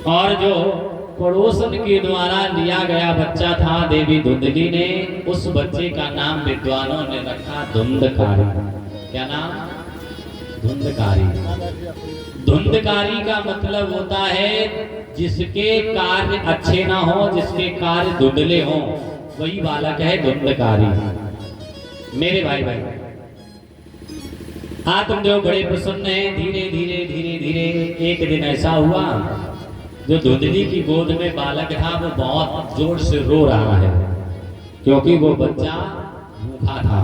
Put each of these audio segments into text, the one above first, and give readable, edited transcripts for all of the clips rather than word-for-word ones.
और जो पड़ोसन के द्वारा लिया गया बच्चा था देवी धुंधली ने, उस बच्चे का नाम विद्वानों ने रखा धुंधकारी। क्या नाम? धुंधकारी। धुंधकारी का मतलब होता है जिसके कार्य अच्छे ना हो, जिसके कार्य धुंधले हो, वही बालक है धुंधकारी। मेरे भाई भाई तुम जो बड़े प्रसन्न हैं, धीरे धीरे धीरे धीरे एक दिन ऐसा हुआ, जो धुंधली की गोद में बालक था वो बहुत जोर से रो रहा है, क्योंकि वो बच्चा भूखा था।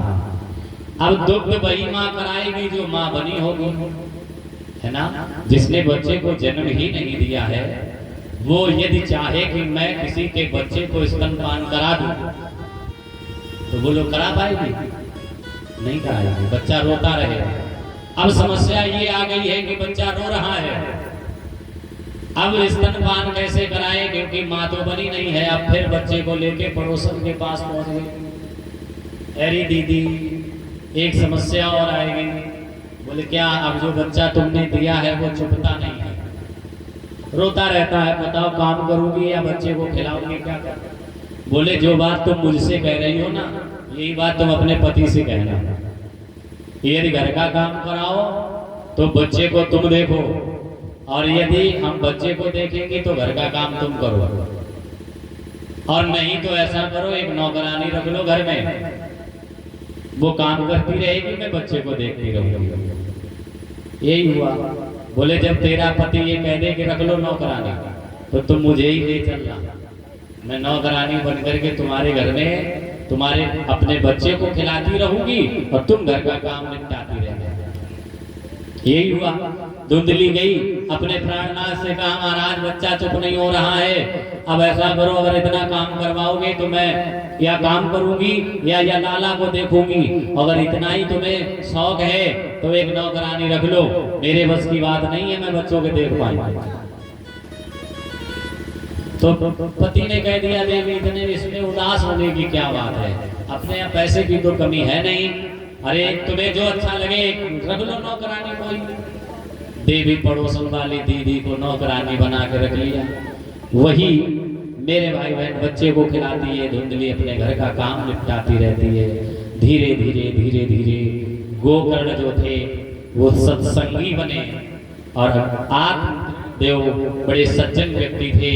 अब दुग्ध वही माँ कराएगी जो माँ बनी होगी, है ना। जिसने बच्चे को जन्म ही नहीं दिया है, वो यदि चाहे कि मैं किसी के बच्चे को स्तनपान करा दूं, तो वो लोग करा पाएगी? नहीं कराएगी, बच्चा रोता रहेगा। अब समस्या ये आ गई है कि बच्चा रो रहा है, अब स्तनपान कैसे कराए, क्योंकि माँ तो बनी नहीं है। अब फिर बच्चे को लेके पड़ोसन के पास पहुंच गए। अरे दीदी, एक समस्या और आएगी। बोले क्या? अब जो बच्चा तुमने दिया है वो चुपता नहीं है, रोता रहता है, बताओ काम करूंगी या बच्चे को खिलाऊंगी, क्या कर? बोले जो बात तुम मुझसे कह रही हो ना, यही बात तुम अपने पति से कहना। यदि घर का काम कराओ तो बच्चे को तुम देखो, और यदि हम बच्चे को देखेंगे तो घर का काम तुम करो, और नहीं तो ऐसा करो एक नौकरानी रख लो घर में, वो काम करती रहेगी, मैं बच्चे को देखती रहूंगी। यही हुआ। बोले जब तेरा पति ये कह दे कि रख लो नौकरानी, तो तुम मुझे ही ले चलना, मैं नौकरानी बन करके तुम्हारे घर में तुम्हारे अपने बच्चे को खिलाती रहूंगी और तुम घर का काम निपटाती रहना। यही हुआ। धुंधली गई, अपने प्राणनाथ से कहा महाराज बच्चा चुप नहीं हो रहा है, अब ऐसा करो अगर इतना काम करवाओगे तो मैं या काम करूंगी या लाला को देखूंगी, अगर इतना ही तुम्हें शौक है तो एक नौकरानी रख लो, मेरे बस की बात नहीं है मैं बच्चों के देख पाऊंगा। तो पति ने कह दिया देवी इतने इसमें उदास होने की क्या बात है, अपने यहाँ पैसे की तो कमी है नहीं, अरे तुम्हें जो अच्छा लगे रख लो नौकरानी कोई। देवी पड़ोसन वाली दीदी को नौकरानी बना के रख लिया। वही मेरे भाई बहन बच्चे को खिलाती है धुंधली, अपने घर का काम निपटाती रहती है। धीरे धीरे धीरे धीरे गोकर्ण जो थे वो सत्संगी बने, और आत्मदेव बड़े सज्जन व्यक्ति थे,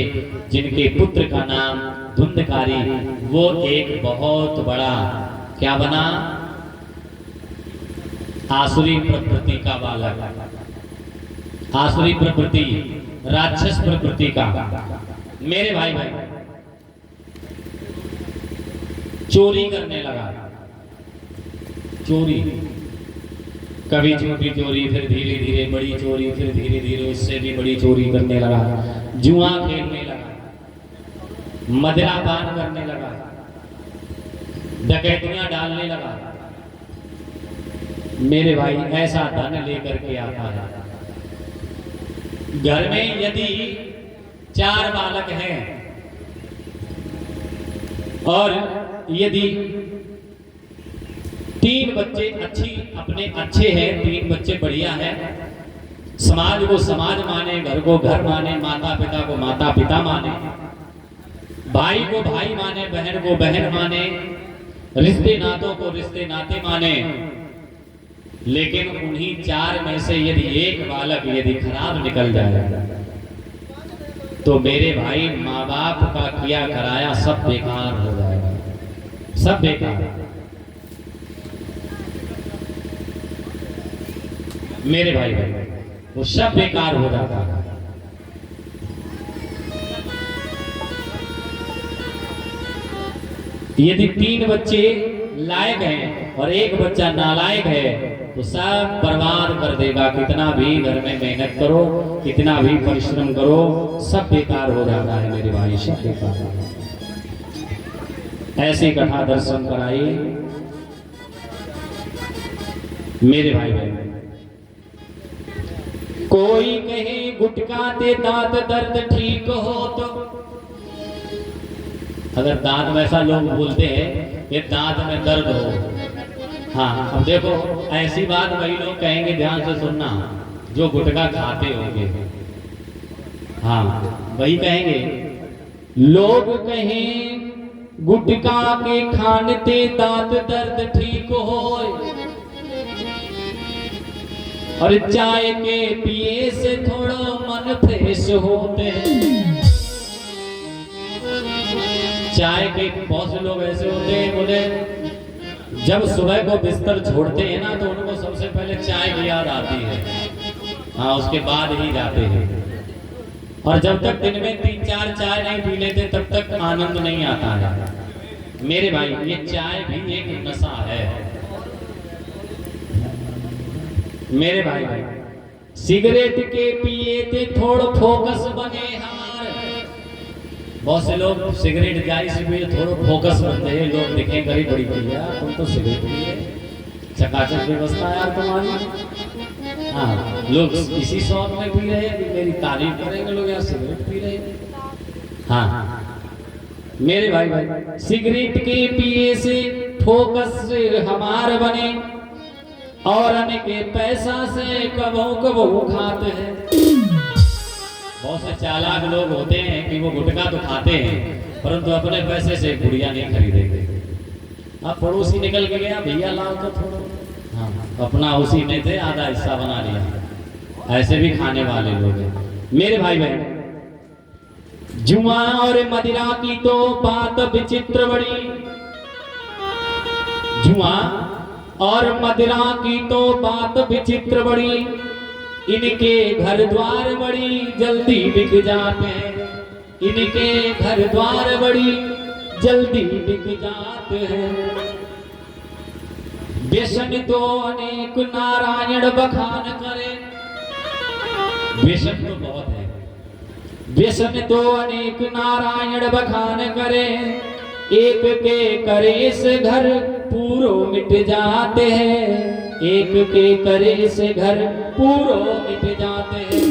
जिनके पुत्र का नाम धुंधकारी, वो एक बहुत बड़ा क्या बना? आसुरी प्रकृति का बालक, आसुरी प्रकृति, राक्षस प्रकृति का। मेरे भाई भाई चोरी करने लगा, चोरी, कभी छोटी चोरी, फिर धीरे धीरे बड़ी चोरी, फिर धीरे धीरे उससे भी बड़ी चोरी करने लगा, जुआ खेलने लगा, मदिरा पान करने लगा, डकैतियां डालने लगा। मेरे भाई ऐसा धन लेकर के आता है। घर में यदि 4 बालक हैं और यदि 3 बच्चे अपने अच्छे हैं, 3 बच्चे बढ़िया हैं, समाज को समाज माने, घर को घर माने, माता पिता को माता पिता माने, भाई को भाई माने, बहन को बहन माने, रिश्ते नातों को रिश्ते नाते माने, लेकिन उन्हीं 4 में से यदि एक बालक यदि खराब निकल जाए तो मेरे भाई माँ बाप का किया कराया सब बेकार हो जाएगा, सब बेकार। मेरे भाई वो सब बेकार हो जाता है। यदि 3 बच्चे लायक हैं और एक बच्चा नालायक है तो सब बर्बाद कर देगा। कितना भी घर में मेहनत करो, कितना भी परिश्रम करो, सब बेकार हो जाता है मेरे भाई, सब बेकार। ऐसी कथा दर्शन कराई मेरे भाई भाई। कोई कहे गुटका ते दांत दर्द ठीक हो, तो अगर दांत वैसा लोग बोलते हैं कि दांत में दर्द हो, हाँ अब देखो ऐसी बात वही लोग कहेंगे, ध्यान से सुनना, जो गुटखा खाते होंगे, हाँ वही कहेंगे, लोग कहें गुटका के खानते दांत दर्द ठीक हो, और चाय के पिए से थोड़ा मन फ्रेश होते हैं। चाय के बहुत से लोग ऐसे होते हैं, बोले जब सुबह को बिस्तर छोड़ते हैं ना तो उनको सबसे पहले चाय की याद आती है, हाँ उसके बाद ही जाते हैं। और जब तक दिन में 3-4 चाय नहीं पी लेते तब तक आनंद नहीं आता है। मेरे भाई ये चाय भी एक नशा है। मेरे भाई सिगरेट के पिए थे थोड़ा फोकस बने हमारे। बहुत से लोग सिगरेट जारी से पिए थोड़ा फोकस बनते हैं, लोग दिखे गरीब बड़ी बढ़िया तुम तो सिगरेट पिए, चकाचक व्यवस्था है यार तुम्हारी। हाँ लोग इसी शौक में पी रहे हैं, मेरी तारीफ करेंगे लोग यार सिगरेट पी रहे हैं। हाँ मेरे भाई सिगरेट के पिए से फोकस हमार बने, और के पैसा से कबो कबो खाते हैं। बहुत से चालाक लोग होते हैं कि वो गुटखा तो खाते हैं परंतु अपने पैसे से गुड़िया नहीं खरीदेंगे। अब पड़ोसी निकल के गया भैया लाओ तो थोड़ा, हाँ अपना उसी में से आधा हिस्सा बना लिया। ऐसे भी खाने वाले लोग हैं। मेरे भाई बहन जुआ और मदिरा की तो बात विचित्र बड़ी, जुआ और मदिरा की तो बात विचित्र बड़ी, इनके घर द्वार बड़ी जल्दी बिक जाते हैं, इनके घर द्वार बड़ी जल्दी बिक जाते हैं। व्यसन तो अनेक नारायण बखान करे, व्यसन तो बहुत है, व्यसन तो अनेक नारायण बखान करे, एक के करे से घर पूरो मिट जाते हैं, एक के करे से घर पूरो मिट जाते हैं।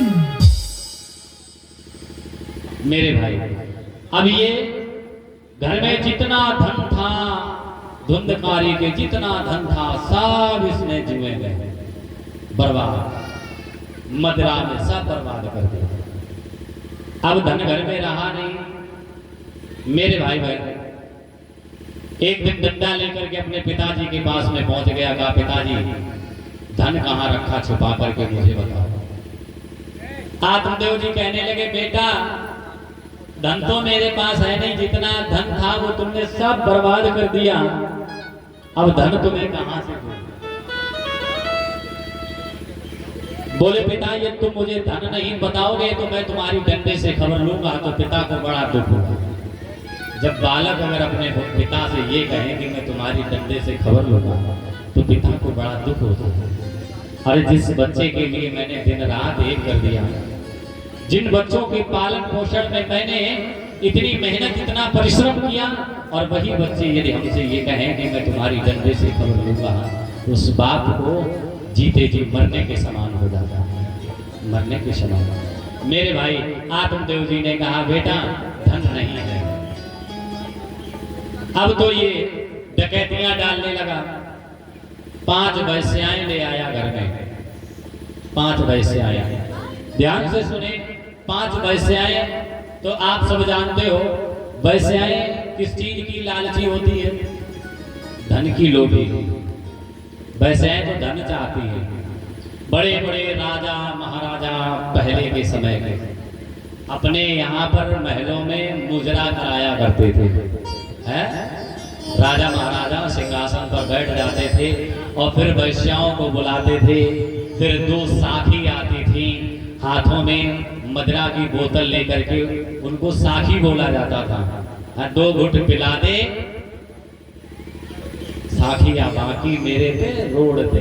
मेरे भाई अब ये घर में जितना धन था, धुंधकारी के जितना धन था सब इसने जुए में बर्बाद, मदिरा में सब बर्बाद कर दिया। अब धन घर में रहा नहीं। मेरे भाई एक दिन डंडा लेकर के अपने पिताजी के पास में पहुंच गया, कहा पिताजी धन कहाँ रखा छुपा करके मुझे बताओ। आत्मदेव जी कहने लगे बेटा धन तो मेरे पास है नहीं, जितना धन था वो तुमने सब बर्बाद कर दिया, अब धन तुम्हें कहां से दूं? बोले पिता ये तुम मुझे धन नहीं बताओगे तो मैं तुम्हारी डंडे से खबर लूंगा। तो पिता को बड़ा दुख हुआ। जब बालक अगर अपने पिता से ये कहे कि मैं तुम्हारी डंडे से खबर लूंगा तो पिता को बड़ा दुख होता है। अरे जिस बच्चे के लिए मैंने दिन रात एक कर दिया, जिन बच्चों के पालन पोषण में मैंने इतनी मेहनत इतना परिश्रम किया, और वही बच्चे यदि हमसे ये कहें कि मैं तुम्हारी डंडे से खबर लूंगा, उस बाप को जीते जी मरने के समान हो जाता है, मरने के समान। मेरे भाई आत्मदेव जी ने कहा बेटा धन नहीं है। अब तो ये डकैतियां डालने लगा। 5 वैश्याएं ले आया घर में, 5 वैश्याएं। ध्यान से सुने, 5 वैश्याएं। तो आप सब जानते हो वैश्याएं किस चीज की लालची होती है? धन की लोभी। वैश्याएं तो धन चाहती है। बड़े बड़े राजा महाराजा पहले के समय के अपने यहाँ पर महलों में मुजरा कराया करते थे, है? राजा महाराजा सिंहासन पर बैठ जाते थे और फिर वैश्याओं को बुलाते थे। फिर 2 साखी आती थी हाथों में मदिरा की बोतल लेकर के, उनको साखी बोला जाता था। 2 घुट पिला दे साखिया बाकी मेरे पे रोड दे।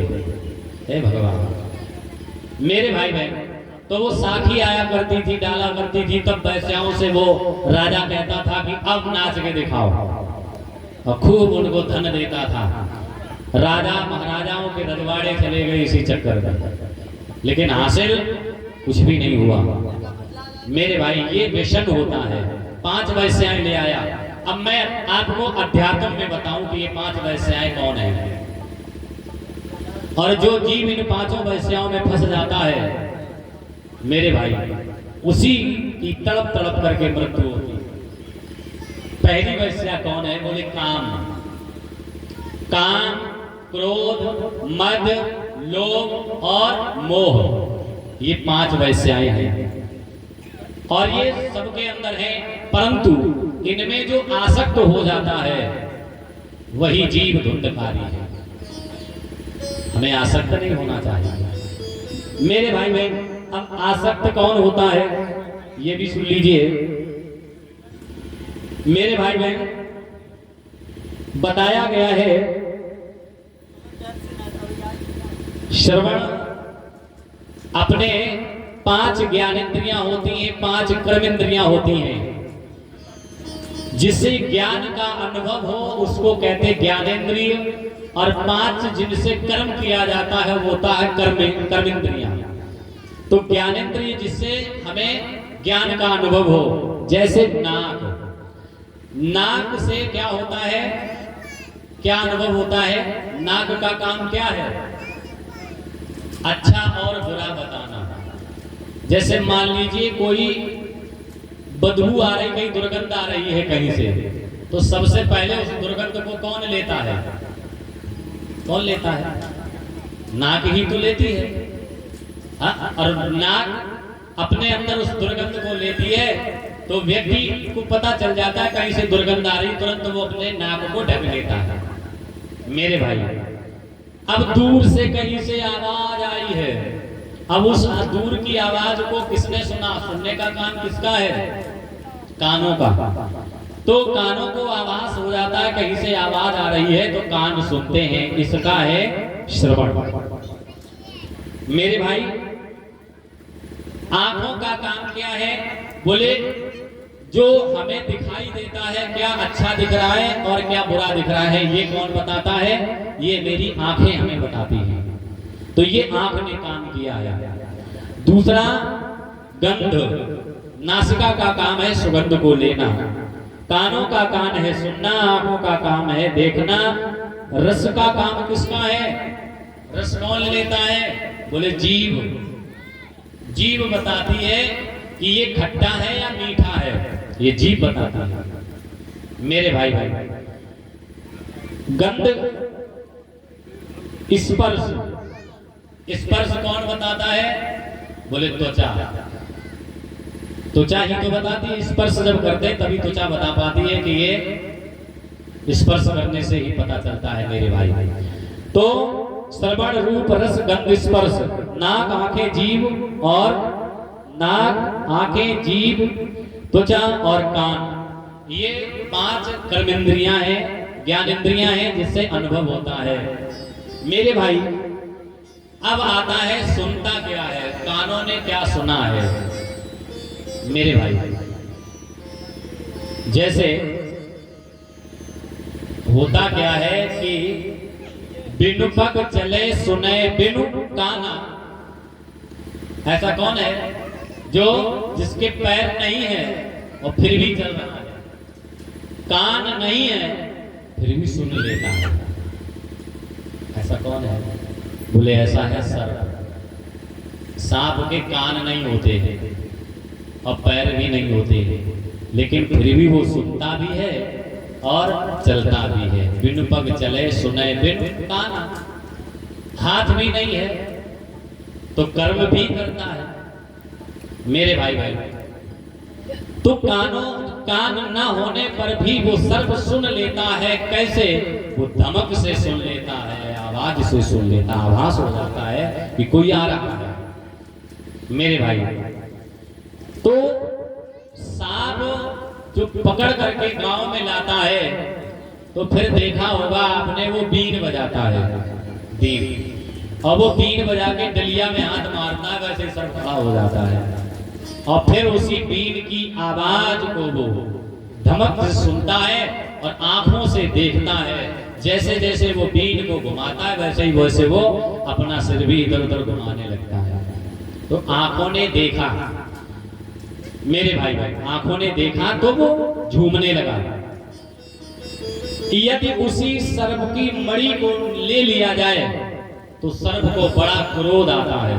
हे भगवान। मेरे भाई बहन तो वो साखी आया करती थी, डाला करती थी, तब वैश्याओं से वो राजा कहता था कि अब नाच के दिखाओ, और खूब उनको धन देता था। राजा महाराजाओं के रजवाड़े चले गए इसी चक्कर में, लेकिन हासिल कुछ भी नहीं हुआ। मेरे भाई ये व्यसन होता है। 5 वैश्याएं ले आया। अब मैं आपको अध्यात्म में बताऊं कि ये 5 वैश्याएं कौन है, और जो जीव इन 5 वैश्याओं में फंस जाता है मेरे भाई, उसी कि तड़प तड़प करके मृत्यु होती। पहली वैश्या कौन है? बोले काम। काम, क्रोध, मद, लोभ और मोह, ये 5 वैश्याएं हैं और ये सबके अंदर है। परंतु इनमें जो आसक्त हो जाता है वही जीव धुंधकारी है। हमें आसक्त नहीं होना चाहिए मेरे भाई बहन। अब आसक्त कौन होता है ये भी सुन लीजिए मेरे भाई बहन। बताया गया है श्रवण, अपने 5 ज्ञानेंद्रियां होती हैं, 5 कर्मेंद्रियां होती हैं। जिससे ज्ञान का अनुभव हो उसको कहते हैं ज्ञानेंद्रिय, और 5 जिनसे कर्म किया जाता है वो होता है कर्मेंद्रियां। तो ज्ञानेंद्रिय जिससे हमें ज्ञान का अनुभव हो, जैसे नाक। नाक से क्या होता है, क्या अनुभव होता है? नाक का काम क्या है? अच्छा और बुरा बताना। जैसे मान लीजिए कोई बदबू आ रही, कहीं दुर्गंध आ रही है कहीं से, तो सबसे पहले उस दुर्गंध को कौन लेता है? कौन लेता है? नाक ही तो लेती है। हाँ? और नाक अपने अंदर उस दुर्गंध को लेती है तो व्यक्ति को पता चल जाता है कहीं से दुर्गंध आ रही, तुरंत वो अपने नाक को ढक लेता है मेरे भाई। अब दूर से कहीं से आवाज आई है, अब उस दूर की आवाज को किसने सुना? सुनने का काम किसका है? कानों का। तो कानों को आवाज हो जाता है कहीं से आवाज आ रही है तो कान सुनते हैं, इसका है श्रवण मेरे भाई। आंखों का काम क्या है? बोले जो हमें दिखाई देता है, क्या अच्छा दिख रहा है और क्या बुरा दिख रहा है, ये कौन बताता है? ये मेरी आंखें हमें बताती हैं। तो ये आंख ने काम किया है। दूसरा गंध, नासिका का काम है सुगंध को लेना, कानों का काम है सुनना, आंखों का काम है देखना। रस का काम किसका है? रस कौन लेता है? बोले जीभ। जीभ बताती है कि ये खट्टा है या मीठा है, ये जीभ बताती है मेरे भाई भाई। गंध, स्पर्श, स्पर्श कौन बताता है? बोले त्वचा। त्वचा ही तो बताती है। स्पर्श जब करते हैं तभी त्वचा बता पाती है कि ये स्पर्श करने से ही पता चलता है मेरे भाई। तो श्रवण, रूप, रस, गंध, स्पर्श, नाक, आंखें, जीभ और नाक, आंखें, जीभ, त्वचा और कान, ये 5 कर्मेंद्रियां हैं, ज्ञानेंद्रियां हैं जिससे अनुभव होता है मेरे भाई। अब आता है सुनता क्या है, कानों ने क्या सुना है मेरे भाई। जैसे होता क्या है कि बिनु पग चले सुने बिनु काना। ऐसा कौन है जो जिसके पैर नहीं है और फिर भी चल रहा है, कान नहीं है फिर भी सुन लेता है? ऐसा कौन है? बोले ऐसा है सर्प। सांप के कान नहीं होते हैं और पैर भी नहीं होते हैं, लेकिन फिर भी वो सुनता भी है और चलता भी है। बिनु पग चले सुने बिनु काना। हाथ भी नहीं है तो कर्म भी करता है मेरे भाई भाई। तो कान ना होने पर भी वो सर्प सुन लेता है। कैसे? वो धमक से सुन लेता है, आवाज से सुन लेता, आभास हो जाता है कि कोई आ रहा है मेरे भाई। तो सांप जो पकड़ करके गांव में लाता है तो फिर देखा होगा आपने, वो बीन बजाता है, बीन। और वो बीन बजा के डलिया में हाथ मारता है, वैसे सर्प खड़ा हो जाता है और फिर उसी बीन की आवाज को वो धमक से सुनता है और आंखों से देखता है। जैसे जैसे वो बीन को घुमाता है वैसे वो अपना सिर भी इधर उधर घुमाने लगता है। तो आंखों ने देखा मेरे भाई भाई, आंखों ने देखा तो वो झूमने लगा। यदि उसी सर्प की मणि को ले लिया जाए तो सर्प को बड़ा क्रोध आता है।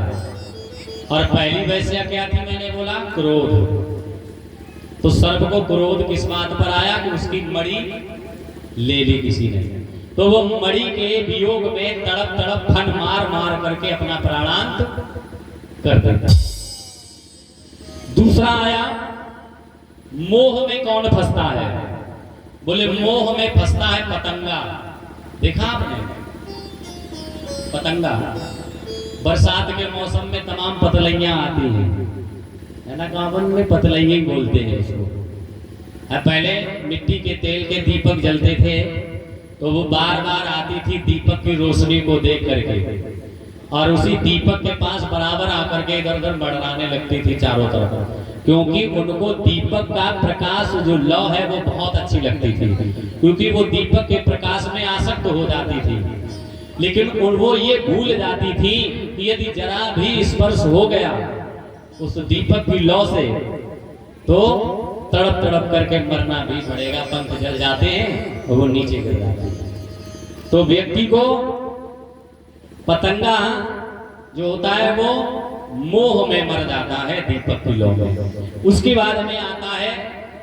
और पहली वैश्या क्या थी? मैंने बोला क्रोध। तो सर्प को क्रोध किस बात पर आया कि उसकी मणि ले ली किसी ने। तो वो मणि के वियोग में तड़प तड़प फन मार मार करके अपना प्राणांत कर देता। दूसरा आया, मोह में कौन फंसता है? बोले मोह में फंसता है पतंगा। देखा आपने पतंगा? बरसात के मौसम में तमाम पतलैया आती हैं, है ना, कावन में पतलैया ही बोलते हैं उसको। पहले मिट्टी के तेल के दीपक जलते थे, तो वो बार बार आती थी दीपक की रोशनी को देख करके, और उसी दीपक के पास बराबर आकर के इधर उधर बढ़ाने लगती थी चारों तरफ, क्योंकि उनको दीपक का प्रकाश जो लौ है वो बहुत अच्छी लगती थी, क्योंकि वो दीपक के प्रकाश में आसक्त हो जाती थी। लेकिन वो ये भूल जाती थी कि यदि जरा भी स्पर्श हो गया उस दीपक की लौ से तो तड़प तड़प करके मरना भी पड़ेगा, पंख जल जाते हैं और वो नीचे गिर जाते हैं। तो व्यक्ति को पतंगा जो होता है वो मोह में मर जाता है दीपक की लौ में। उसके बाद में आता है,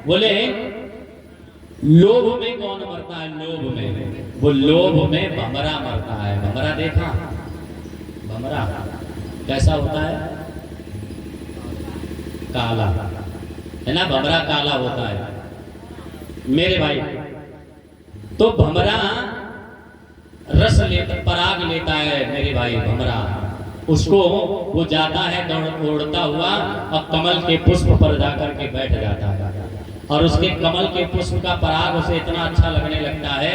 बोले लोभ में कौन मरता है? लोभ में, वो लोभ में भमरा मरता है। भमरा देखा? भमरा कैसा होता है? काला, है ना, भमरा काला होता है मेरे भाई। तो भमरा रस लेता, पराग लेता है मेरे भाई भमरा, उसको वो जाता है दौड़ता हुआ और कमल के पुष्प पर जाकर के बैठ जाता है, और उसके कमल के पुष्प का पराग उसे इतना अच्छा लगने लगता है,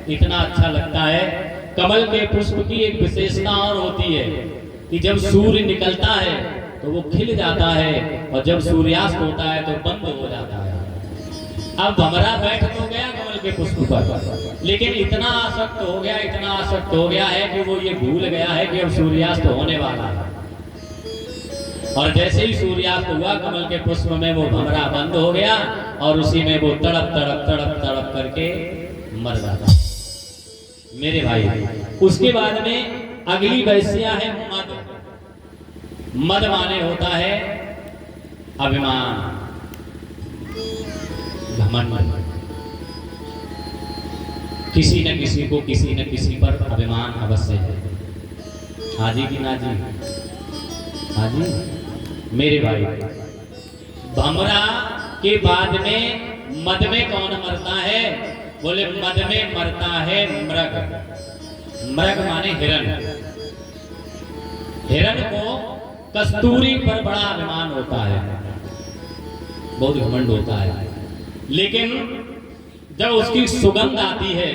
इतना अच्छा लगता है। कमल के पुष्प की एक विशेषता और होती है कि जब सूर्य निकलता है तो वो खिल जाता है, और जब सूर्यास्त होता है तो बंद हो जाता है। अब भमरा बैठ तो गया कमल के पुष्प पर, लेकिन इतना आसक्त हो गया, इतना आसक्त हो गया है कि वो ये भूल गया है कि अब सूर्यास्त होने वाला है। और जैसे ही सूर्यास्त हुआ कमल के पुष्प में वो भमरा बंद हो गया, और उसी में वो तड़प तड़प तड़प तड़प करके मर जाता मेरे भाई। उसके बाद में अगली वैश्या है मद। मद माने होता है अभिमान, घमंड। किसी न किसी को किसी न किसी पर अभिमान अवश्य है। हाजी की ना जी? हाजी मेरे भाई। भमरा के बाद में मद में कौन मरता है? बोले मद में मरता है मृग। मृग माने हिरण। हिरण को कस्तूरी पर बड़ा अभिमान होता है, बहुत घमंड होता है, लेकिन जब उसकी सुगंध आती है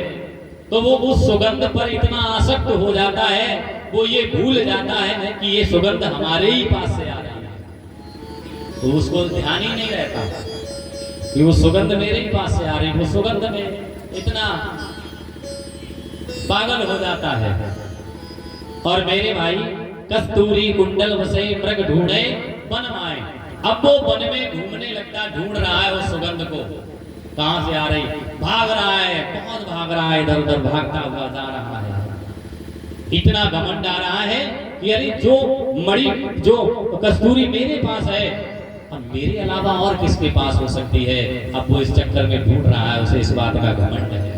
तो वो उस सुगंध पर इतना आसक्त हो जाता है, वो ये भूल जाता है कि ये सुगंध हमारे ही पास से आ रही है। तो उसको ध्यान ही नहीं रहता कि वो सुगंध मेरे ही पास से आ रही है। वो सुगंध में इतना पागल हो जाता है। और मेरे भाई, कस्तूरी कुंडल वसे मृग ढूंढे वन माए। अब वो वन में घूमने लगता, ढूंढ रहा है उस सुगंध को, कहां से आ रही, भाग रहा है, बहुत भाग रहा है, इधर उधर भागता हुआ जा रहा है। इतना घमंड आ रहा है कि अरे जो मणि, जो कस्तूरी मेरे पास है, अब मेरे अलावा और किसके पास हो सकती है। अब वो इस चक्कर में ढूंढ रहा है, उसे इस बात का घमंड है,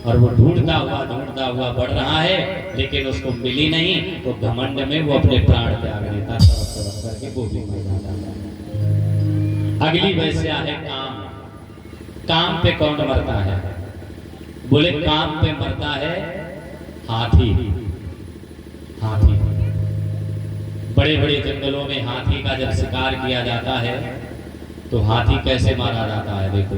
और वो ढूंढता हुआ बढ़ रहा है, लेकिन उसको मिली नहीं। तो घमंड में वो अपने प्राण त्याग देता, तरफ तरफ करके वो भी मर जाता है। अगली वैश्या है काम। काम पे कौन मरता है? बोले काम पे मरता है हाथी। हाथी, बड़े बड़े जंगलों में हाथी का जब शिकार किया जाता है तो हाथी कैसे मारा जाता है? देखो,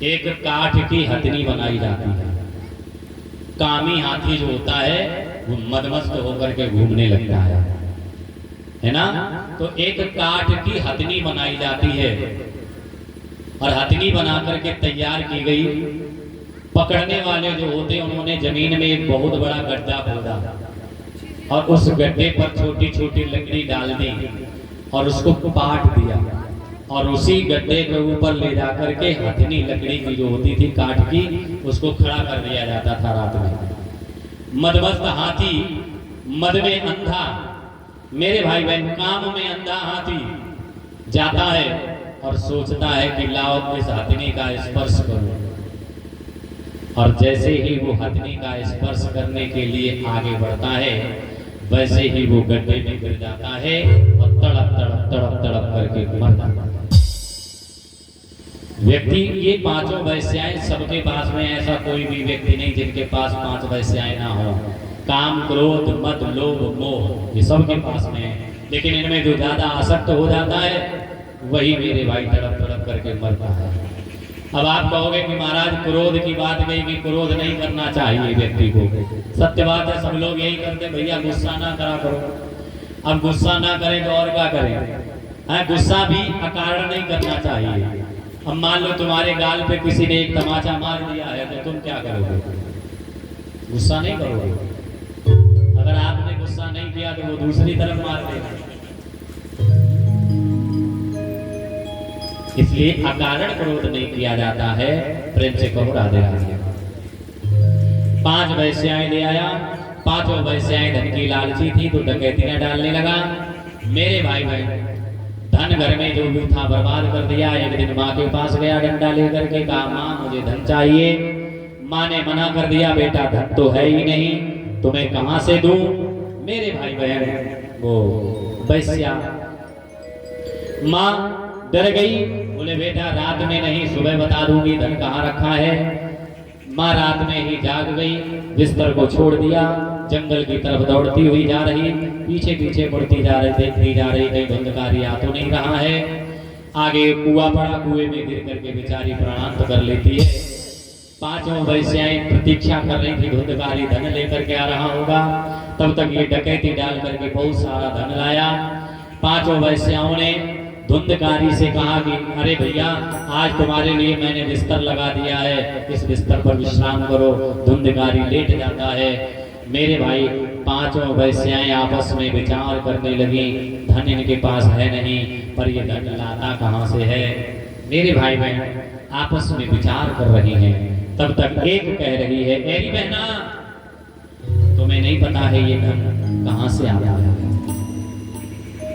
एक काठ की हथनी बनाई जाती है। कामी हाथी जो होता है वो मदमस्त होकर के घूमने लगता है ना। तो एक काठ की हथनी बनाई जाती है, और हथनी बना करके तैयार की गई। पकड़ने वाले जो होते उन्होंने जमीन में एक बहुत बड़ा गड्ढा खोदा, और उस गड्ढे पर छोटी छोटी लकड़ी डाल दी और उसको पाट दिया, और उसी गड्ढे के ऊपर ले जाकर के हथनी लकड़ी की जो होती थी काठ की, उसको खड़ा कर दिया जाता था रात में। मदमस्त हाथी, मद में अंधा मेरे भाई बहन, काम में अंधा हाथी जाता है और सोचता है कि लाओ इस हथनी का स्पर्श करूं, और जैसे ही वो हथनी का स्पर्श करने के लिए आगे बढ़ता है वैसे ही वो गड्ढे में गिर जाता है और तड़प तड़प तड़प तड़प करके मर जाता है। व्यक्ति, ये पांचों वैश्याएं सबके पास में ऐसा कोई भी व्यक्ति नहीं जिनके पास 5 वैश्याएं ना हो। काम, क्रोध, मद, लोभ, मोह ये सबके पास में है, लेकिन इनमें जो ज्यादा आसक्त हो जाता है वही मेरे भाई तड़प तड़प करके मरता है। अब आप कहोगे कि महाराज क्रोध की बात कही कि क्रोध नहीं करना चाहिए व्यक्ति को। सत्य बात है, सब लोग यही करते, भैया गुस्सा ना करा करो। अब गुस्सा ना करें तो और क्या करें? गुस्सा भी अकारण नहीं करना चाहिए। अब मान लो तुम्हारे गाल पे किसी ने एक तमाचा मार दिया है तो तुम क्या करोगे? गुस्सा नहीं करोगे। अगर आपने गुस्सा नहीं किया तो वो दूसरी तरफ मार देगा। इसलिए अकारण क्रोध नहीं किया जाता है। प्रेम से कहो राधे राधे। 5 वैश्याएं ले आया। 5 वैश्याएं धन की लालची थी तो डकैती न डालने लगा। मेरे भाई धन घर में जो भी था बर्बाद कर दिया। एक दिन माँ के पास गया डंडा लेकर के, कहा माँ मुझे धन चाहिए। माँ ने मना कर दिया, बेटा धन तो है ही नहीं, तुम्हें कहां से दूं? मेरे भाई बहन वो वैश्या माँ डर गई, बोले बेटा रात में नहीं सुबह बता दूंगी धन कहाँ रखा है। माँ रात में ही जाग गई, बिस्तर को छोड़ दिया, जंगल की तरफ दौड़ती हुई जा रही, पीछे पीछे बढ़ती जा रही, देखती जा रही कहीं धुंधकारी आ तो नहीं रहा है। आगे कुआं पड़ा, कुएं में गिर करके बेचारी प्राणांत कर लेती है। 5 वैश्याएं प्रतीक्षा कर रही थी धुंधकारी धन लेकर के आ रहा होगा। तब तक ये डकैती डाल करके बहुत सारा धन लाया। 5 वैश्याओं ने धुंधकारी से कहा कि अरे भैया आज तुम्हारे लिए मैंने बिस्तर लगा दिया है, इस बिस्तर पर विश्राम करो। धुंधकारी लेट जाता है। मेरे भाई 5 वैश्याएं आपस में विचार करने लगी, धन इनके पास है नहीं, पर ये धन लाता कहाँ से है। मेरे भाई बहन आपस में विचार कर रही हैं। तब तक एक कह रही है, मेरी बहना तुम्हें नहीं पता है ये धन कहाँ से आता है?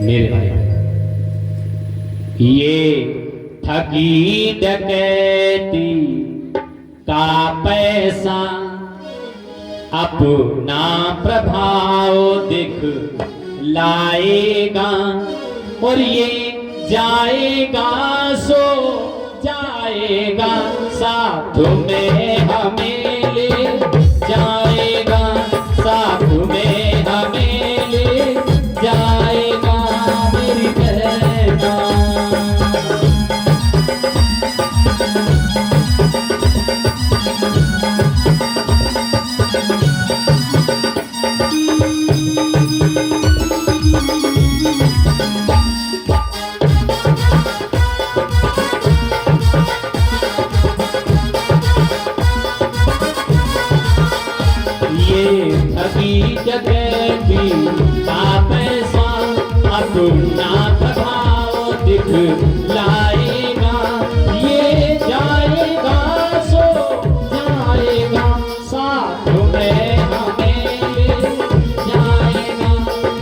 मेरे भाई ये ठगी डकैती का पैसा अपना प्रभाव दिख लाएगा, और ये जाएगा सो जाएगा, साथ में हमें ले जाएगा, साथ में हमें ले जाएगा मेरी बहना। डकैती का पैसा अपना प्रभाव दिख लाएगा, ये जाएगा सो जाएगा, साथ में हमें ले जाएगा,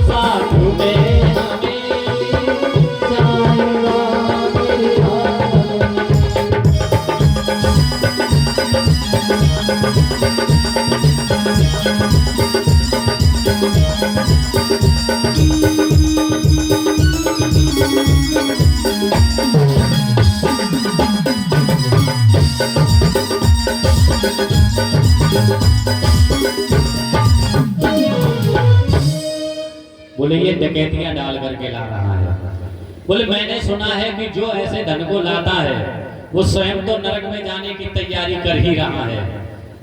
साथ में हमें ले जाएगा। बोले ये डकैतियां डाल करके ला रहा है। बोले मैंने सुना है कि जो ऐसे धन को लाता है वो स्वयं तो नरक में जाने की तैयारी कर ही रहा है,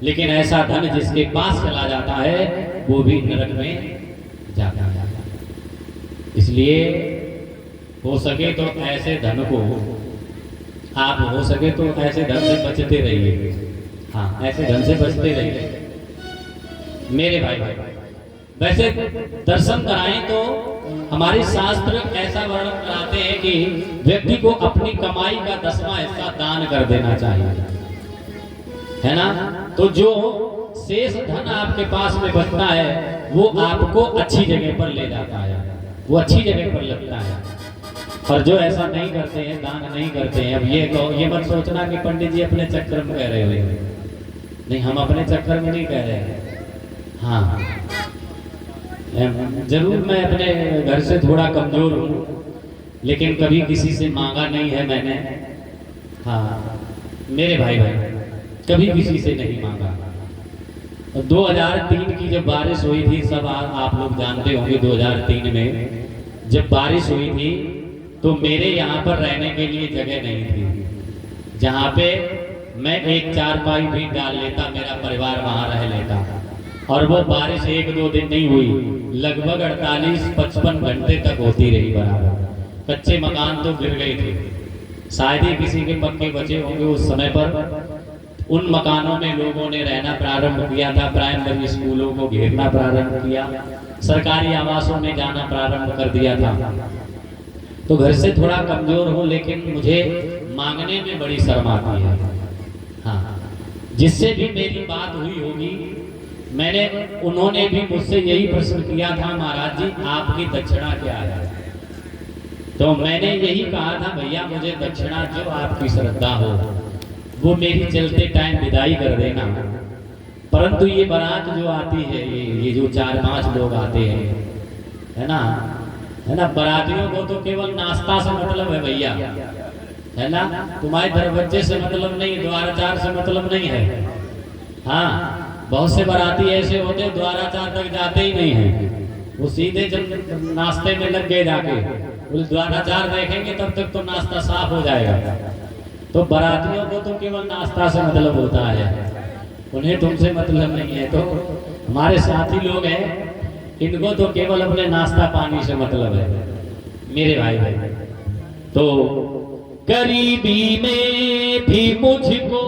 लेकिन ऐसा धन जिसके पास चला जाता है वो भी नरक में जाता है। इसलिए हो सके तो ऐसे धन को आप हो सके तो ऐसे धन से बचते रहिए। हाँ, ऐसे धन से बचते रहिए मेरे भाई। वैसे दर्शन कराएं तो हमारे शास्त्र ऐसा वर्णन कराते हैं कि व्यक्ति को अपनी कमाई का 10वां हिस्सा दान कर देना चाहिए, है ना। तो जो शेष धन आपके पास में बचता है वो आपको अच्छी जगह पर ले जाता है, वो अच्छी जगह पर लगता है। और जो ऐसा नहीं करते हैं, दान नहीं करते हैं, अब ये मत सोचना कि पंडित जी अपने चक्कर में कह रहे हो। नहीं, हम अपने चक्कर में नहीं कह रहे हैं। हाँ, जरूर मैं अपने घर से थोड़ा कमजोर हूँ, लेकिन कभी किसी से मांगा नहीं है मैंने। हाँ, मेरे भाई कभी किसी से नहीं मांगा। 2003 की जब बारिश हुई थी, सब आप लोग जानते होंगे, 2003 में जब बारिश हुई थी तो मेरे यहाँ पर रहने के लिए जगह नहीं थी, जहाँ पे मैं एक चारपाई भी डाल लेता, मेरा परिवार वहाँ रह लेता। और वो बारिश 1-2 दिन नहीं हुई, लगभग 48-55 घंटे तक होती रही बराबर। कच्चे मकान तो गिर गए थे, शायद ही किसी के पक्के बचे होंगे उस समय पर। उन मकानों में लोगों ने रहना प्रारंभ किया था, प्राइमरी स्कूलों को घेरना प्रारंभ किया, सरकारी आवासों में जाना प्रारंभ कर दिया था। तो घर से थोड़ा कमजोर हूँ, लेकिन मुझे मांगने में बड़ी शर्म आती है। हाँ, जिससे भी मेरी बात हुई होगी, उन्होंने भी मुझसे यही प्रश्न किया था, महाराज जी आपकी दक्षिणा क्या है? तो मैंने यही कहा था, भैया मुझे दक्षिणा जो आपकी श्रद्धा हो वो मेरी चलते टाइम विदाई कर देना। परंतु ये बारात जो आती है, ये जो 4-5 लोग आते हैं, है ना, बारातियों को तो केवल नाश्ता से मतलब है भैया, है ना, तुम्हारे दरवाजे से मतलब नहीं, द्वाराचार से मतलब नहीं है। हाँ, बहुत से बाराती ऐसे होते हैं द्वाराचार तक जाते ही नहीं हैं, वो सीधे जब नाश्ते में लग गए जाके, द्वाराचार देखेंगे तब तक तो नाश्ता साफ हो जाएगा। तो बारातियों को तो केवल नाश्ता से मतलब होता है, उन्हें तुमसे मतलब नहीं है। तो हमारे साथी लोग हैं, इनको तो केवल अपने नाश्ता पानी से मतलब है, मेरे भाई। तो गरीबी में भी मुझको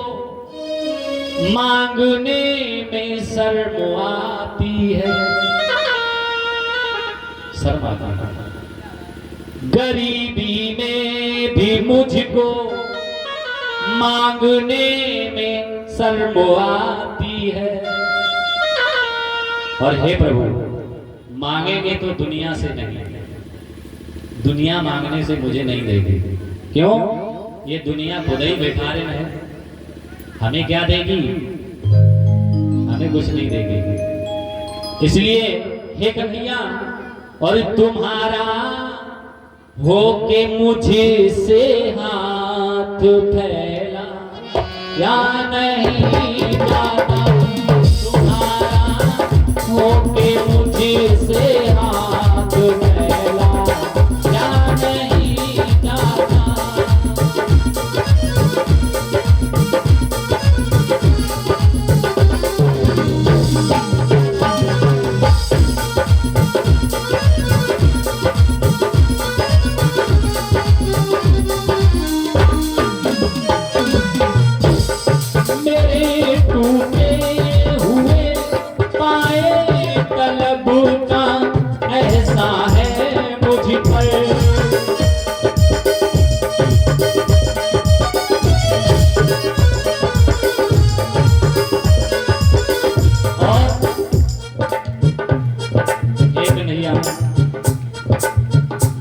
मांगने में शर्म आती है, शर्म आती है। गरीबी में भी मुझको मांगने में शर्म आती है। और हे प्रभु, मांगेंगे तो दुनिया से नहीं, दुनिया मांगने से मुझे नहीं देगी। क्यों? ये दुनिया खुद ही भिखारिन है, हमें क्या देगी? हमें कुछ नहीं देगी। इसलिए हे कन्हैया, और तुम्हारा होके मुझे से हाथ फैला या नहीं दादा, तुम्हारा होके मुझे से हाथ फैला या नहीं दादा।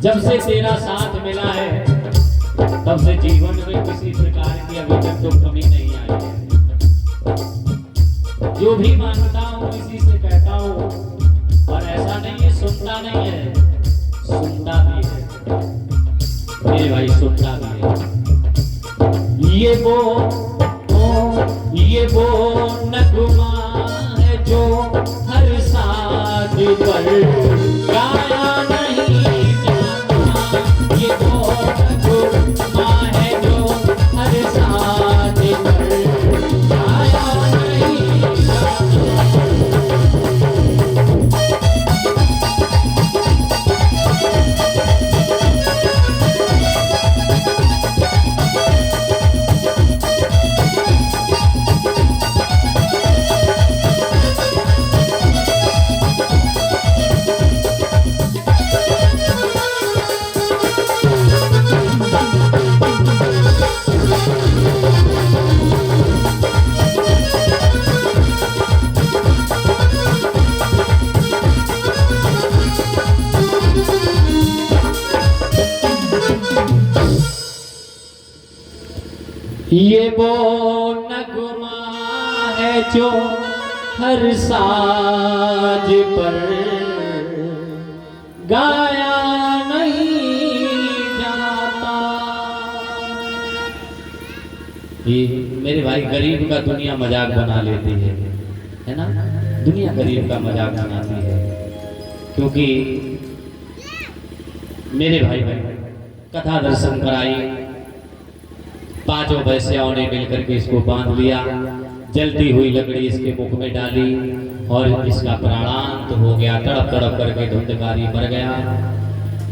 जब से तेरा साथ मिला है, तब से जीवन में किसी प्रकार की अभी तक तो कमी नहीं आई है। जो भी मांगता हूँ किसी से कहता हूँ, और ऐसा नहीं है सुनता नहीं है, सुनता भी है मेरे भाई, सुनता भी है। ये वो नगमा है जो हर साज पर गाया नहीं जाता। ये वो नगमा है जो हर साज पर गाया नहीं जाता। ये वो नगमा है जो हर साज पर गाया नहीं जाता। ये मेरे भाई गरीब का दुनिया मजाक बना लेती है ना, दुनिया गरीब का मजाक बनाती है। क्योंकि मेरे भाई कथा दर्शन कराई, पांचों वैश्याओं ने मिलकर के इसको बांध लिया, जलती हुई लकड़ी इसके मुख में डाली और इसका प्राणांत हो गया। तड़प तड़प करके धुंधकारी मर गया।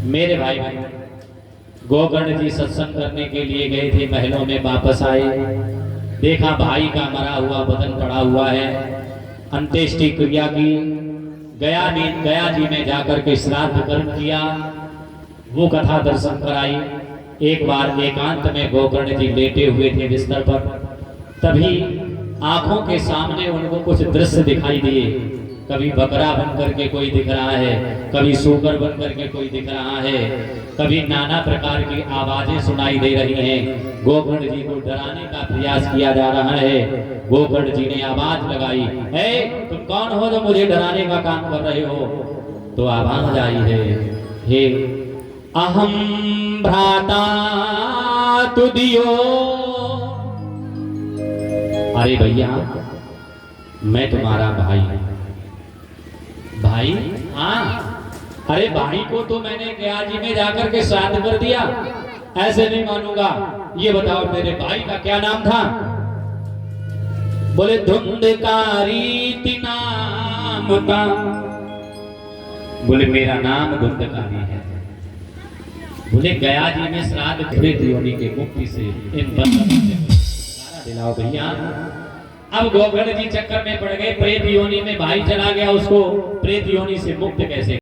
मेरे भाई गोकर्ण जी सत्संग करने के लिए गए थे, महलों में वापस आए, देखा भाई का मरा हुआ बदन पड़ा हुआ है। अंत्येष्टि क्रिया की, गया जी में जाकर के श्राद्ध कर्म किया, वो कथा दर्शन कराई। एक बार एकांत में गोकर्ण जी लेटे हुए थे बिस्तर पर, तभी आंखों के सामने उनको कुछ दृश्य दिखाई दिए। कभी बकरा बन करके कोई दिख रहा है, कभी सूकर बन करके कोई दिख रहा है, कभी नाना प्रकार की आवाजें सुनाई दे रही हैं। गोकर्ण जी को डराने का प्रयास किया जा रहा है। गोकर्ण जी ने आवाज लगाई, तुम कौन हो जो मुझे डराने का काम कर रहे हो? तो आवाज आई है, हे अहम भ्राता तुदियो। अरे भैया, मैं तुम्हारा भाई हूं। भाई? हाँ। अरे भाई को तो मैंने गया जी में जाकर के श्राद्ध कर दिया, ऐसे नहीं मानूंगा। ये बताओ मेरे भाई का क्या नाम था? बोले धुंधकारी नाम था। बोले मेरा नाम धुंधकारी है। बोले गया जी में श्राद्ध प्रेत योनि के मुक्ति से इन छुटकारा दिलाओ भैया। अब गोकर्ण जी चक्कर में पड़ गए, प्रेत योनि में भाई चला गया, उसको प्रेत योनि से मुक्त कैसे